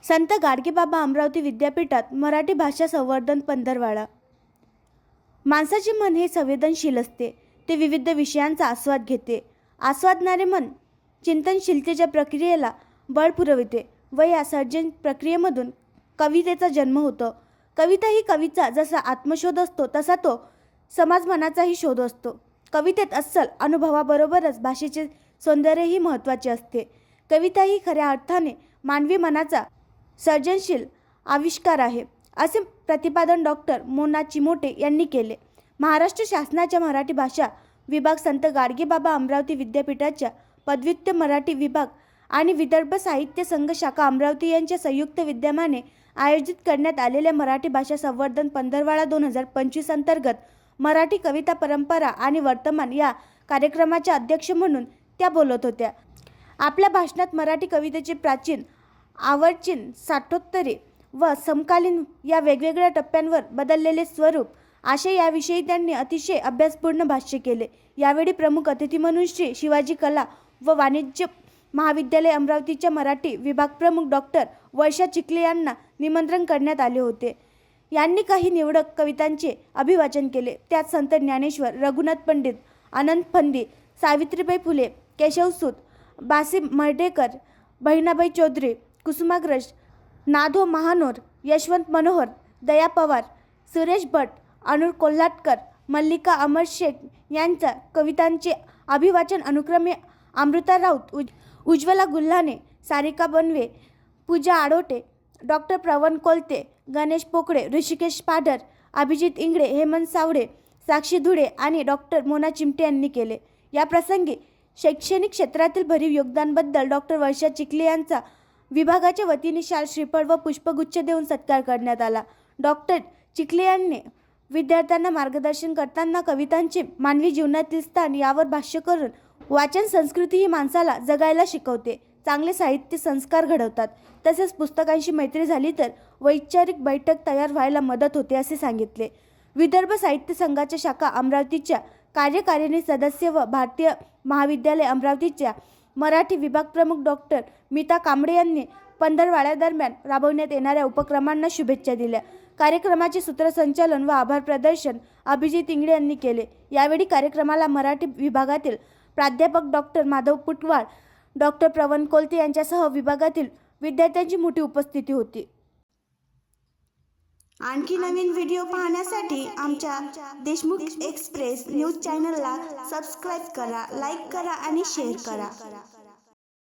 संत गाडगेबाबा अमरावती विद्यापीठात मराठी भाषा संवर्धन पंधरवडा। माणसाचे मन हे संवेदनशील असते, ते विविध विषयांचा आस्वाद घेते। आस्वादणारे मन चिंतनशीलतेच्या प्रक्रियेला बळ पुरविते व या सर्जन प्रक्रियेमधून कवितेचा जन्म होतो। कविता ही कवीचा जसा आत्मशोध असतो तसा तो समाज मनाचाही शोध असतो। कवितेत अस्सल अनुभवाबरोबरच भाषेचे सौंदर्यही महत्त्वाचे असते। कविता ही खऱ्या अर्थाने मानवी मनाचा सर्जनशील आविष्कार आहे, असे प्रतिपादन डॉक्टर मोना चिमोटे यांनी केले। महाराष्ट्र शासनाच्या मराठी भाषा विभाग, संत गाडगेबाबा अमरावती विद्यापीठाच्या पदव्युत्तर मराठी विभाग आणि विदर्भ साहित्य संघ शाखा अमरावती यांच्या संयुक्त विद्यमाने आयोजित करण्यात आलेल्या मराठी भाषा संवर्धन पंधरवडा 2025 अंतर्गत मराठी कविता परंपरा आणि वर्तमान या कार्यक्रमाच्या अध्यक्ष म्हणून त्या बोलत होत्या। आपल्या भाषणात मराठी कवितेचे प्राचीन, आवर्चीन, साठोत्तरे व समकालीन या वेगवेगळ्या टप्प्यांवर बदललेले स्वरूप, आशय याविषयी त्यांनी अतिशय अभ्यासपूर्ण भाष्य केले। यावेळी प्रमुख अतिथी म्हणून श्री शिवाजी कला व वाणिज्य महाविद्यालय अमरावतीच्या मराठी विभाग प्रमुख डॉक्टर वर्षा चिखले यांना निमंत्रण करण्यात आले होते। यांनी काही निवडक कवितांचे अभिवाचन केले। त्यात संत ज्ञानेश्वर, रघुनाथ पंडित, अनंत फंदी, सावित्रीबाई फुले, केशवसूत, बासी मर्ढेकर, बहिणाबाई चौधरी, कुसुमाग्रज, नाधो महानोर, यशवंत मनोहर, दया पवार, सुरेश भट, अनुर कोल्हाटकर, मल्लिका अमर शेख यांच्या कवितांचे अभिवाचन अनुक्रमे अमृता राऊत, उज्ज्वला गुल्हाने, सारिका बनवे, पूजा आडोटे, डॉक्टर प्रवण कोलते, गणेश पोकळे, ऋषिकेश पाडर, अभिजित इंगळे, हेमंत सावडे, साक्षी धुळे आणि डॉक्टर मोना चिमटे यांनी केले। या प्रसंगी शैक्षणिक क्षेत्रातील भरीव योगदानाबद्दल डॉक्टर वर्षा चिखले यांचा विभागाच्या वतीने शाल, श्रीफळ व पुष्पगुच्छ देऊन सत्कार करण्यात आला। डॉक्टर चिखले यांनी विद्यार्थ्यांना मार्गदर्शन करताना कवितांचे मानवी जीवनातील स्थान यावर भाष्य करून वाचन संस्कृती ही माणसाला जगायला शिकवते, चांगले साहित्य संस्कार घडवतात, तसेच पुस्तकांशी मैत्री झाली तर वैचारिक बैठक तयार व्हायला मदत होते असे सांगितले। विदर्भ साहित्य संघाच्या शाखा अमरावतीच्या कार्यकारिणी सदस्य व भारतीय महाविद्यालय अमरावतीच्या मराठी विभाग प्रमुख डॉक्टर मीता कांबळे यांनी पंधरवड्यादरम्यान राबवण्यात येणाऱ्या उपक्रमांना शुभेच्छा दिल्या। कार्यक्रमाचे सूत्रसंचालन व आभार प्रदर्शन अभिजित इंगळे यांनी केले। यावेळी कार्यक्रमाला मराठी विभागातील प्राध्यापक डॉक्टर माधव पुटवाळ, डॉक्टर प्रवण कोलते यांच्यासह विभागातील विद्यार्थ्यांची मोठी उपस्थिती होती। आणखी नवीन व्हिडिओ पाहण्यासाठी आमच्या देशमुख एक्सप्रेस न्यूज चॅनलला सबस्क्राईब करा, लाईक करा आणि शेअर करा।